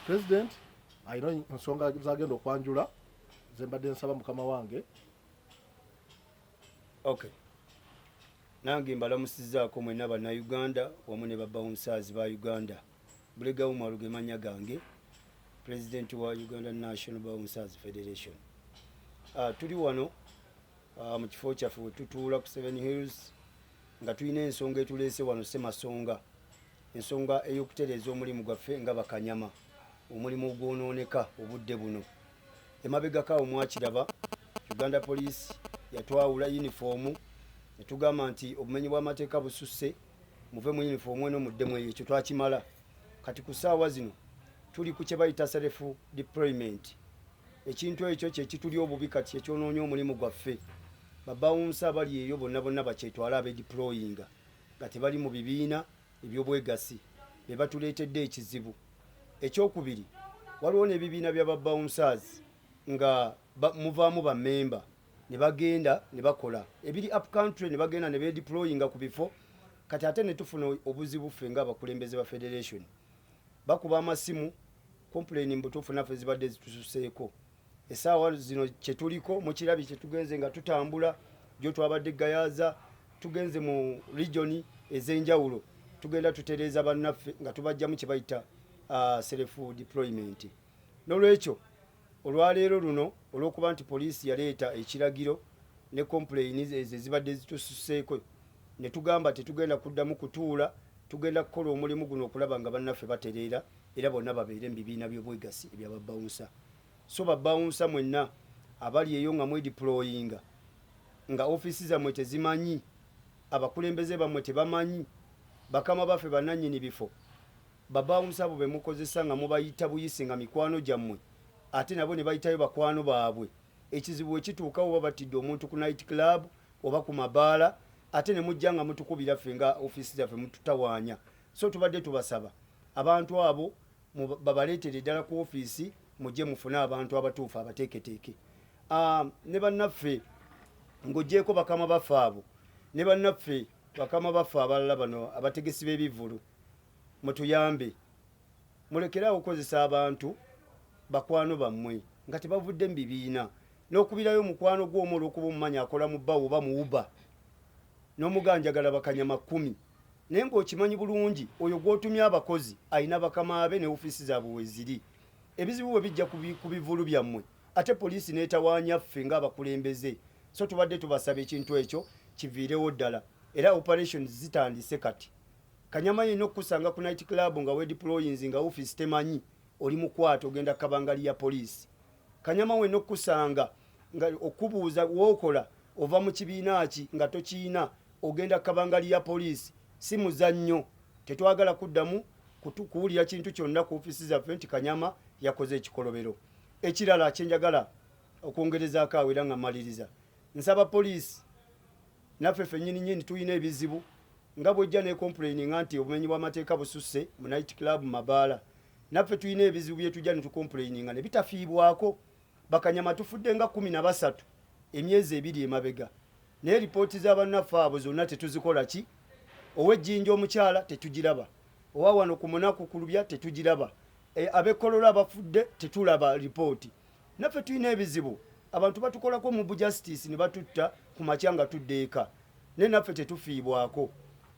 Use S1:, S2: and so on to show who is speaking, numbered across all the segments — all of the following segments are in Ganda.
S1: President ayina ensonga zagenda okwanjula zembadde nsaba mukama wange.
S2: Okay. Nange mbalamusizaako mwenna bannayuganda wamu ne babawunsaazi ba Uganda. Bulega Umaru ge mannya gange, President wa Uganda National Bawunsaazi Federation. Tuli wano mu kifo kyaffe we tutuula ku Seven Hills nga tulina ensonga etuleese wano Ssemasonga, ensonga ey'okutereeza omulimu gwaffe nga Bakanyama, omulimu ogwonooneka obudde buno. Emabegako awo mwakiraba Uganda Police yatwawula uniform ne tugamba nti obumenyi bw'amateeka bususse, muve mu uniform eno muddemu eyo. Ekyo twakimala. Kati ku ssaawa zino tuli ku kye bayita self deployment. Ekintu ekyo kye kituli obubi kati ekyonoonya omulimu gwaffe. Babawunsa abali eyo bonna bakyetwala abedeployinga nga tebali mu bibiina eby'obwegassi be batuleetedde ekizibu. Ekyokubiri, waliwo n'ebibiina bya babawunsaazi nga muvaamu bammemba ne bagenda ne bakola ebiri up country ne bagenda ne bedeployinga ku bifo. Kati ate ne tufuna obuzibu ffe ng'abakulembeze ba federation. Bakuba amasimu complain mbutuufu naffe zibadde zitususeeko. Essaawa zino kye tuliko mu kirabi kye tugenze nga tutambula gyo twabadde Gayaza, tugenze mu regioni ez'enjawulo, tugenda tutereeza bannaffe nga tubajjamu kye bayita self deployment. N'olwekyo olwaleero luno olw'okuba nti poliisi yaleeta ekiragiro ne complain ezo zibadde zitususeeko, ne tugamba tetugenda kuddamu kutuula, tugenda kukola omulimu guno okulaba nga bannaffe batereera era bonna babeere mu bibiina by'obwegassi ebyababawunsa. So babawunsa mwenna abali eyo nga mwedeployinga nga ofisi zammwe tezimanyi, abakulembeze bammwe tebamanyi, bakama baffe bannannyini bifo, babawunsa abo be mukozesa nga mubayita buyisi nga mikwano gyammwe, ate nabo ne bayitayo bakwano baabwe. Ekizibu ekituukawo oba batidde omuntu ku night club oba ku mabaala, ate ne mujja nga mutukubira ffe nga ofisi zaffe mututawaanya. So tubadde tubasaba abantu abo babaleetere ddala ku ofisi, mujje mufune abantu abatuufu abateeketeeke. Ne bannaffe ng'oggyeko bakama baffe abo, ne bannaffe bakama baffe abalala bano abategesi b'ebivvulu, mutuyambe mulekeraawo okukozesa abantu bakwano bammwe nga tebavudde mu bibiina, n'okubirayo mukwano gw'omu olw'okuba omumanyi akola mu bbawo oba mu uba n'omuganjagala Bakanyama 10, naye ng'okimanyi bulungi oyo gw'otumya abakozi ayina bakama be ne ofisi zaabwe we ziri. Ebizibu bwe bijja ku bivvulu byammwe ate poliisi n'etawaanya ffe ng'abakulembeze. So tubadde tubasaba ekintu ekyo kiviirewo ddala, era operations zitandise kati. Kanyama yenna okusanga ku night club nga wedeployinzi nga ofisi temanyi, oli mukwata ogenda kabangali ya poliisi. Kanyama wenna okusanga nga okubuuza wookola ova mu kibiina ki nga tokiina ogenda kabangali ya poliisi, si muzannyo. Tetwagala kuddamu kuwulira kintu kyonna ku ofisi zaffe nti Kanyama yakoze ekikolobero. Ekirala kyenjagala okwongerezaako awo era nga mmaliriza, nsaba poliisi naffe ffennyini tulina ebizibu nga bw'ejja ne complaininga nti obumenyi bw'amateeka bususse mu night club mabaala. Naffe tulina ebizibu bye tujja ne tucomplaininga ne bitafiibwako. Bakanyama tufudde nga 13 emyezi 2 emabega, naye ripooti z'abannaffe abo zonna tetuzikola ki? Ow'Ejjinja omukyala tetugiraba, owa wano ku Munaku ku Lubya tetugiraba, ab'Ekkololo abafudde tetulaba ripooti. Naffe tulina ebizibu, abantu batukolako mu justice ne batutta ku makya nga tudde eka, naye naffe tetufiibwako.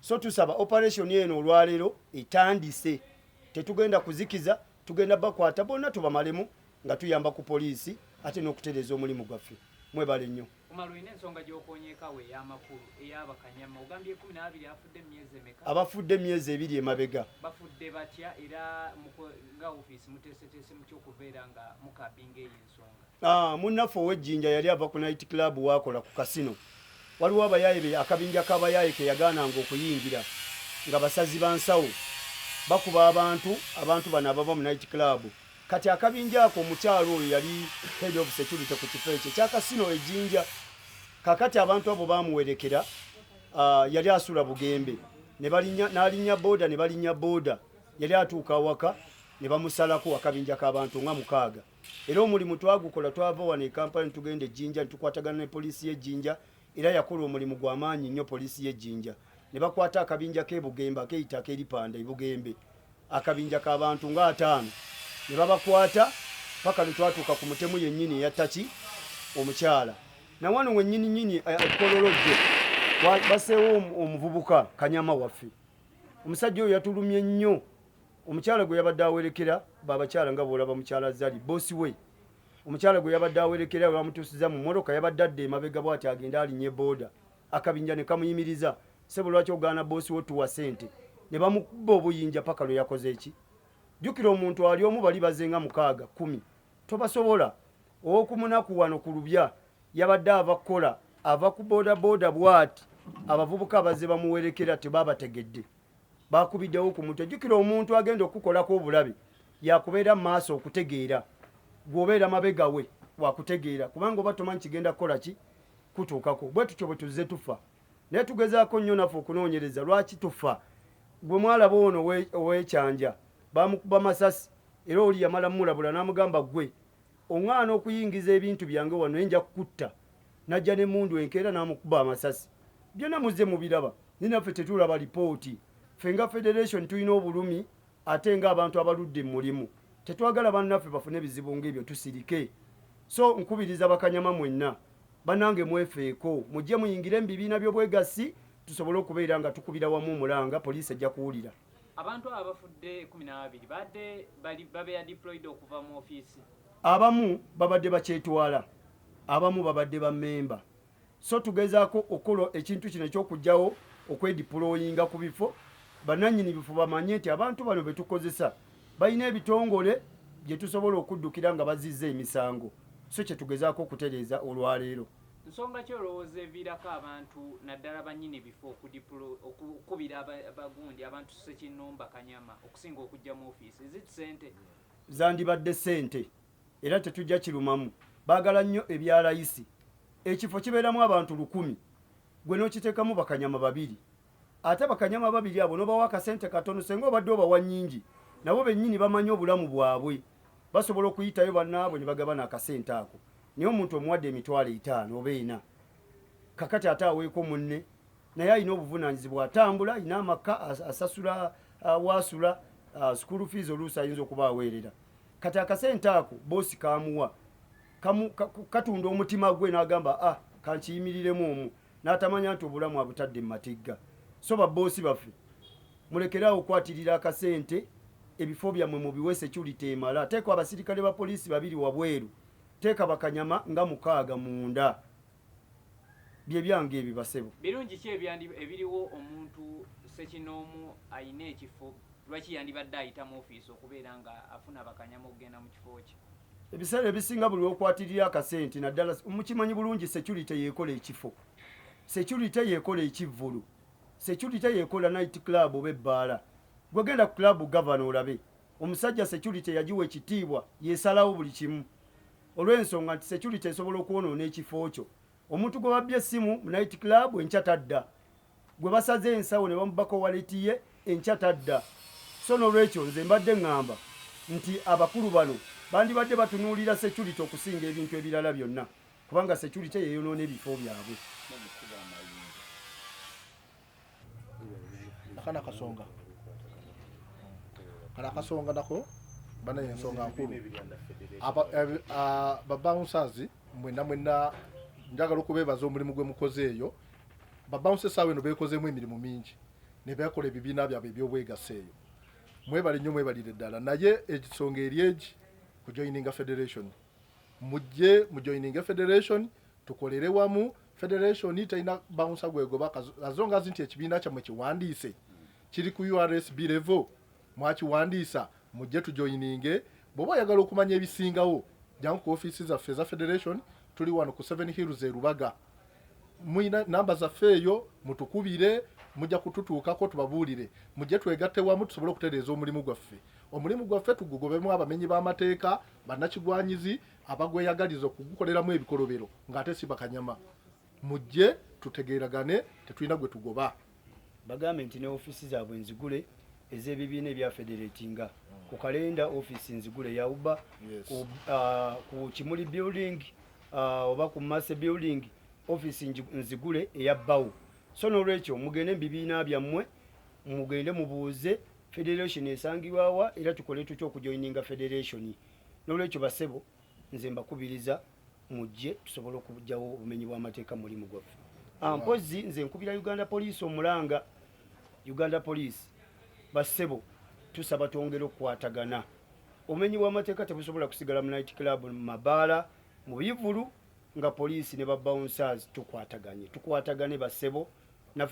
S2: So tusaba operation eno olwaleero etandise, tetugenda kuzikiza, tugenda bakwata bonna tubamalemu nga tuyamba ku poliisi ate n'okutereeza omulimu gwaffe. Mwebale nnyo.
S3: Omalwine ensonga gy'okoonyeekawo ey'amakulu ey'Abakanyama ogambye 12 afudde emyezi emeka?
S2: Abafudde emyezi 2 emabega.
S3: Bafudde batya era nga ofiisi muteeseteese mu ky'okubeera nga mukabinga eyo ensonga?
S2: Munnaffe ow'Ejjinja yali ava ku night club waakola ku kasino. Waliwo abayaaye be akabinja k'abayaaye ke yagaananga okuyingira nga basazi ba nsawo bakuba abantu bano abava mu night club. Kati akabinja ako omukyalo oyo yali head of security ku kifo ekyo kya kasino Ejjinja. Kakati abantu abo bamuwerekera, yali asula Bugembe, n'alinnya boda ne balinnya boda, yali atuuka awaka ne bamusalako akabinja k'abantu nga 6. Era omulimu twagukola, twava wano e Kampala tugenda Ejjinja ne tukwatagana ne poliisi y'Ejjinja, era yakola omulimu gw'amaanyi nnyo poliisi y'Ejjinja. Ne bakwata akabinja k'e Bugembe akeyita ak'eripanda e Bugembe, akabinja k'abantu nga 5. ne babakwata paka lutwatuuka ku mutemu yennyini yattaki omukyala na wano wennyini kololojjo baseewo omuvubuka Kanyama waffe omusajja oyo yatulumye nnyo omukyala gwe yabadde awerekera babakyala nga boolaba mukyala Zali bosi we omukyala gwe yabadde awerekera bamutuusiza mu mmotoka yabadde adda emabega bw'ati agenda alinye booda akabinja ne kamuyimiriza sebo lwaki ogaana bosi wo tuwa ssente ne bamukuba obuyinja paka lwe yakoze eki jjukira omuntu ali omu bali bazenga 6-10 tobasobola ow'okumunaku wano ku lubya yabadde ava kukola ava ku booda bw'ati abavubuka abaze bamuwerekera tebabategedde bakubiddewo ku mutwe jjukira omuntu agenda okukolako obulabe yakubeera mu maaso okutegeera gwobeera mabega we wakutegeera kubanga oba tomanyi kigenda kukola ki kutuukako bwe tutyo bwe tuzze tufa naye tugezaako nnyo naffe okunoonyereza lwaki tufa gwe mwalaba ono ow'ekyanja bamukuba masasi era oli yamala mulabula n'amugamba gwe oŋŋaana okuyingiza ebintu byange wano enja kukutta najja n'emmundu enkeera n'amukuba amasasi byonna muzze mubiraba ninaffe tetulaba lipooti ffe nga federation tulina obulumi ate ng'abantu abaludde mu mulimu tetwagala bannaffe bafune ebizibu ng'ebyo tusirike so nkubiriza bakanyama mwenna bannange mwefeeko mujje muyingire mu bibiina by'obwegassi tusobole okubeera nga tukubira wamu omulanga poliisi ejja kuwulira
S3: abantu abafudde 12 badde babeera deployed okuva mu ofiisi
S2: abamu babadde bakyetwala abamu babadde bammemba so tugezaako okukola ekintu kino ekyokugjawo okwediployinga ku bifo bannannyini bifo bamanye nti abantu bano be tukozesa balina ebitongole bye tusobola okuddukira nga bazizza emisango so kye tugezaako okutereeza olwaleero
S3: nsonga ki olowooza eviirako abantu naddala bannyini bifo okukubira abagundi abantu Ssekinnumba Kanyama okusinga okujja mu ofiisi ssente
S2: zandibadde ssente era tetujja kirumamu baagala nnyo ebya layisi ekifo kibeeramu abantu 100 gwe n'okiteekamu bakanyama 2 ate bakanyama 2 abo n'obawa akasente katono senga obadde obawa nnyingi nabo bennyini bamanyi obulamu bwabwe basobola okuyitayo bannaabwe ne bagabana akasente ako naye omuntu omuwadde emitwalo 5 oba 4 kakati ate aweeko munne naye alina obuvunaanyizibwa atambula alina amaka asasula waasula school fees oluusi ayinza okuba aweerera kati akasente ako boosi kamuwa katunda omutima gwe n'agamba kankiyimiriremu omu n'atamanya nti obulamu abutadde mu matigga so baboosi baffe mulekeraawo okwatirira akasente ebifo byammwe mu biwe security emala teeka abasirikale ba poliisi 2 wabweru teeka bakanyama nga 6 munda bye byange ebibasebo
S3: birungi ki ebiriwo omuntu Ssekinoomu ayina ekifo lwaki yandibadde ayita mu ofiisi okubeera nga afuna bakanyama okugenda mu kifo kye
S2: ebiseera ebisinga buli okwatirira akasente naddala mukimanyi bulungi security yeekola ekifo security yeekola ekivvulu security yeekola night club oba ebbaala gwegenda ku club governor olabe omusajja security yagiwa ekitiibwa yeesalawo buli kimu olw'ensonga nti security esobola okwonoona ekifo kyo omuntu gwe babbye essimu mu night club enkya tadda gwe basaze ensawo ne bamubako waleti ye enkya tadda so n'olwekyo nze mbadde ŋŋamba nti abakulu bano bandibadde batunuulira security okusinga ebintu ebirala byonna kubanga security yeeyonoona ebifo byabwe
S1: akana kasonga nako bana ensonga nkulu babouncers mwenna njagala okubeebaza omulimu gwe mukoze eyo babouncers awo eno beekozeemu emirimu mingi ne beekola ebibiina byabwe ebyobwegasse eyo mwebale nnyo mwebalire ddala naye ekisonga eri egi kujoininga federation mujje mujoininga federation tukolere wamu federation terina bouncer gwegoba azonga nti ekibiina kyammwe kiwandiise kiri ku URSB level mwakiwandiisa mujje tujoininge bw'oba oyagala okumanya ebisingawo jangu ku ofiisi zaffe za federation tuli wano ku 7 Hills Rubaga muyina namba zaffe eyo mutukubire mujja kututuukako tubabuulire mujje twegatte wamu tusobole okutereeza omulimu gwaffe tugugobemu abamenyi b'amateeka bannakigwanyizi abagweyagaliza okugukoleramu ebikolobero ng'ate si bakanyama mujje tutegeeragane tetulina gwe tugoba
S2: bagambe nti ne ofiisi zaabwe nzigule ez'ebibiina ebya federatinga ku kalenda ofiisi nzigule ya uba ku Kimuli building oba ku Mase building ofiisi nzigule eya bbawo so n'olwekyo mugende mu bibiina byammwe mugende mubuuze federation esangibwawa era tukole tutya okujoininga federation. Nolwekyo basebo nze mbakubiriza mujje tusobole okujjawo obumenyi bw'amateeka mulimu gwaffe. Mpozi nze nkubira Uganda Police omulanga, Uganda Police basebo tusaba twongere okukwatagana. Obumenyi bw'amateeka tebusobola kusigala mu night club, mu mabaala, mu bivulu nga poliisi ne ba bouncers tukwatagane basebo